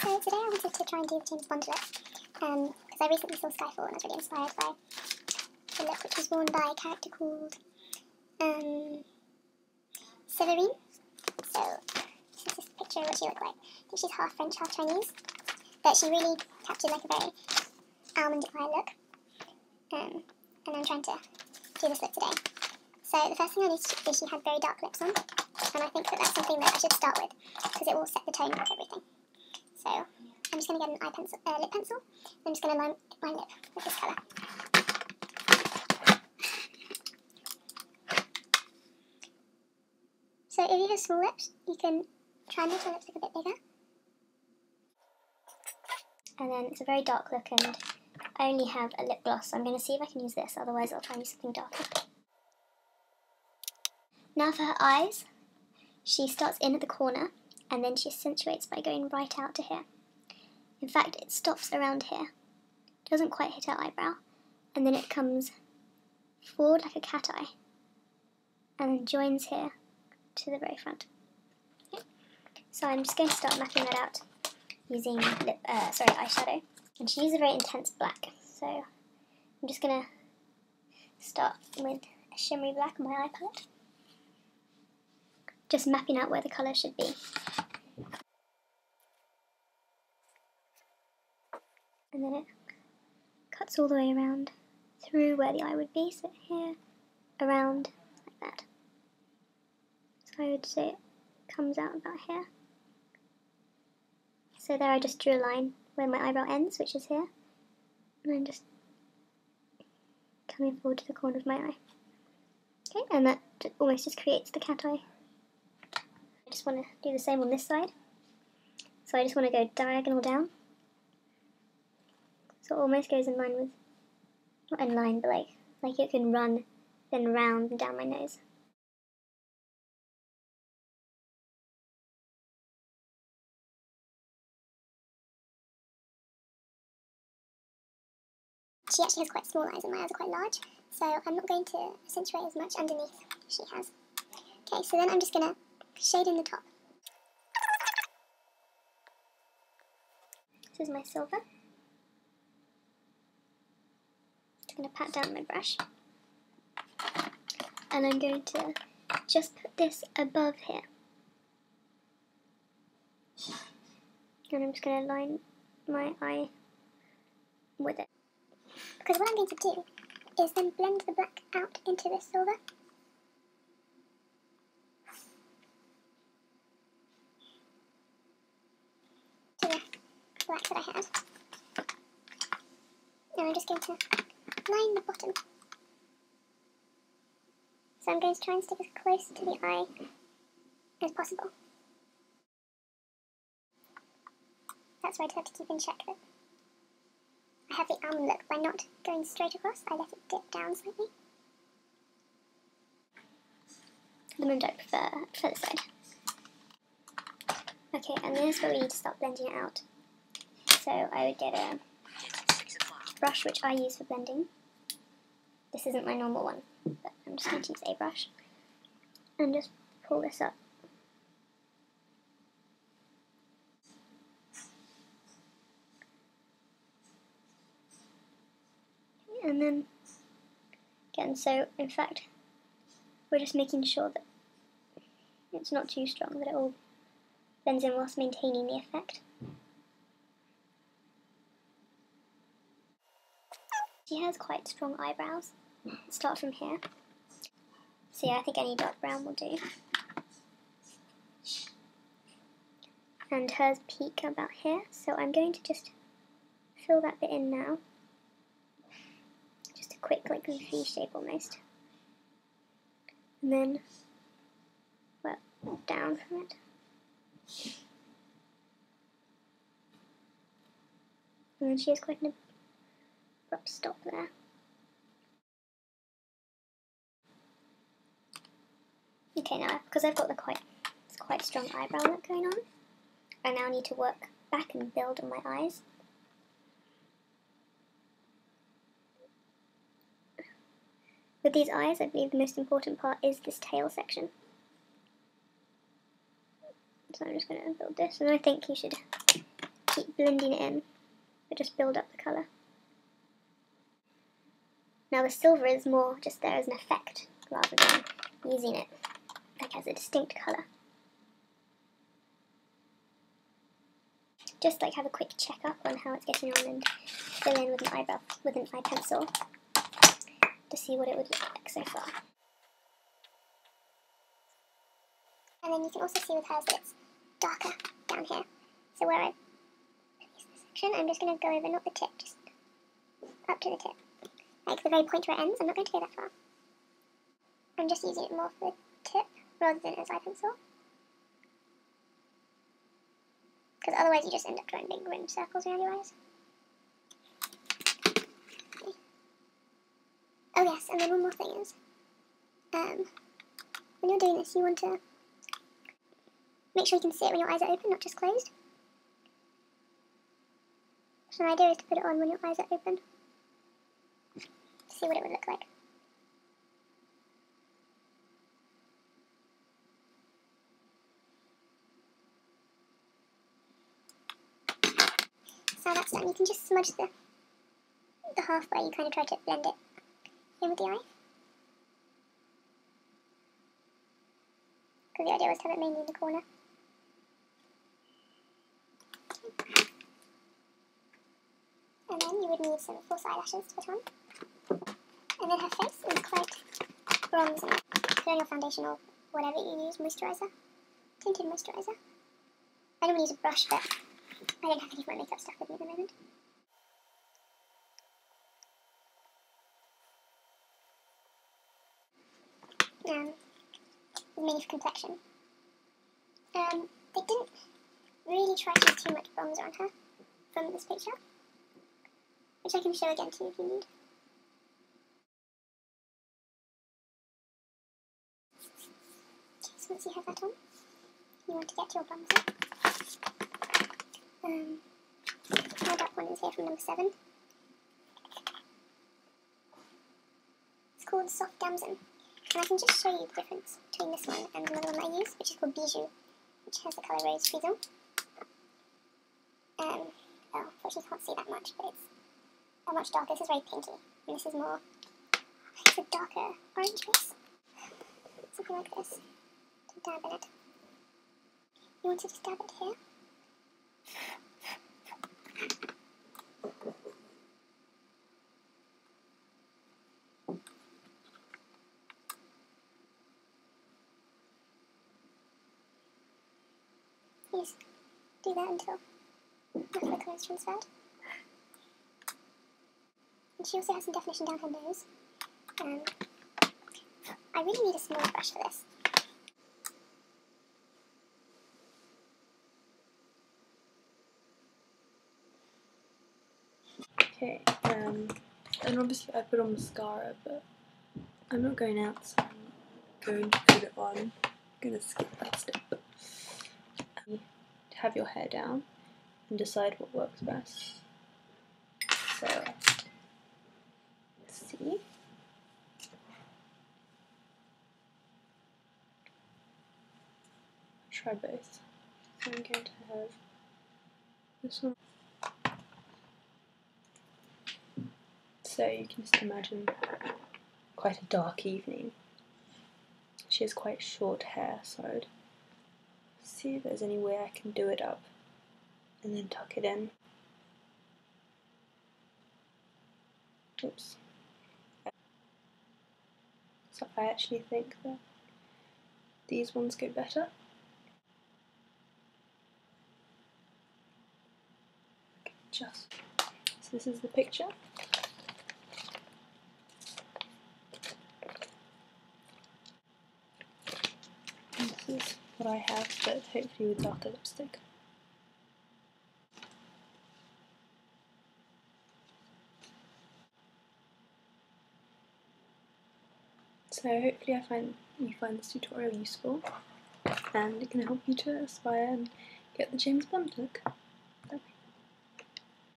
So today I wanted to try and do the James Bond look, because I recently saw Skyfall and I was really inspired by the look, which was worn by a character called Severine. So this is just a picture of what she looked like. I think she's half French, half Chinese, but she really captured like a very almond eye look, and I'm trying to do this look today. So the first thing I noticed is she had very dark lips on, and I think that that's something that I should start with, because it will set the tone of everything. So I'm just going to get an lip pencil, and I'm just going to line my lip with this colour. So if you have small lips, you can try and make your lips look a bit bigger. And then it's a very dark look, and I only have a lip gloss, so I'm going to see if I can use this, otherwise I'll try and use something darker. Now for her eyes, she starts in at the corner, and then she accentuates by going right out to here. In fact, it stops around here. It doesn't quite hit her eyebrow, and then it comes forward like a cat eye, and then joins here to the very front. Okay. So I'm just going to start mapping that out using eyeshadow, and she uses a very intense black. So I'm just going to start with a shimmery black on my eye palette, just mapping out where the colour should be. And then it cuts all the way around through where the eye would be, so here, around, like that. So I would say it comes out about here. So there I just drew a line where my eyebrow ends, which is here, and I'm just coming forward to the corner of my eye. Okay, and that almost just creates the cat eye. I just want to do the same on this side. So I just want to go diagonal down. So it almost goes in line with, not in line, but like it can run, then round and down my nose. She actually has quite small eyes and my eyes are quite large, so I'm not going to accentuate as much underneath as she has. Okay, so then I'm just going to shade in the top. This is my silver. I'm going to pat down my brush, and I'm going to just put this above here, and I'm just going to line my eye with it, because what I'm going to do is then blend the black out into this silver. To the black that I had. Now I'm just going to line the bottom. So I'm going to try and stick as close to the eye as possible. That's why I have to keep in check that I have the almond look by not going straight across. I let it dip down slightly. At the moment I prefer this side. Okay, and this is where we need to start blending it out. So I would get a brush which I use for blending. This isn't my normal one, but I'm just going to use a brush. And just pull this up. And then, again, so in fact, we're just making sure that it's not too strong, that it all blends in whilst maintaining the effect. She has quite strong eyebrows. Start from here. So yeah, I think any dark brown will do. And hers peak about here, so I'm going to just fill that bit in now. Just a quick, like, V shape almost. And then, well, down from it. And then she has quite an abrupt stop there. Okay, now because I've got the quite strong eyebrow look going on, I now need to work back and build on my eyes. With these eyes, I believe the most important part is this tail section. So I'm just going to build this, and I think you should keep blending it in, but just build up the colour. Now the silver is more just there as an effect, rather than using it like as a distinct colour. Just like have a quick check up on how it's getting on and fill in with an eyebrow, with an eye pencil, to see what it would look like so far. And then you can also see with hers that it's darker down here. So where I place this section, I'm just going to go over, not the tip, just up to the tip. Like the very point where it ends, I'm not going to go that far. I'm just using it more for the tip, rather than as eye pencil. Because otherwise you just end up drawing big rim circles around your eyes. Okay. Oh yes, and then one more thing is, when you're doing this, you want to make sure you can see it when your eyes are open, not just closed. So my idea is to put it on when your eyes are open, to see what it would look like. So that's done. You can just smudge the half where you kind of try to blend it in with the eye. Because the idea was to have it mainly in the corner. And then you would need some false eyelashes to put on. And then her face is quite bronzy. Put on your foundation or whatever you use, moisturiser, tinted moisturiser. I normally use a brush, but I don't have any of my makeup stuff with me at the moment. Mainly for complexion. They didn't really try to use too much bronzer on her from this picture, which I can show again to you if you need. Okay, so once you have that on, you want to get your bronzer. Now that one is here from number 7. It's called Soft Damson. And I can just show you the difference between this one and another one that I use, which is called Bijou, which has the colour Rose Frizzle. Oh, unfortunately you can't see that much, but it's a much darker. This is very pinky, and this is more, I think it's a darker orange base. Something like this, to dab in it. You want to just dab it here. Please do that until the colour is transferred. And she also has some definition down her nose. I really need a small brush for this. Okay, and obviously I put on mascara, but I'm not going out, so I'm going to put it on. I'm going to skip that step. Have your hair down and decide what works best. So, let's see. Try both. So I'm going to have this one. So you can just imagine quite a dark evening. She has quite short hair, so I'd see if there's any way I can do it up and then tuck it in. Oops. So I actually think that these ones go better. Just so this is the picture. And this is what I have, but hopefully with darker lipstick. So hopefully you find this tutorial useful, and it can help you to aspire and get the James Bond look.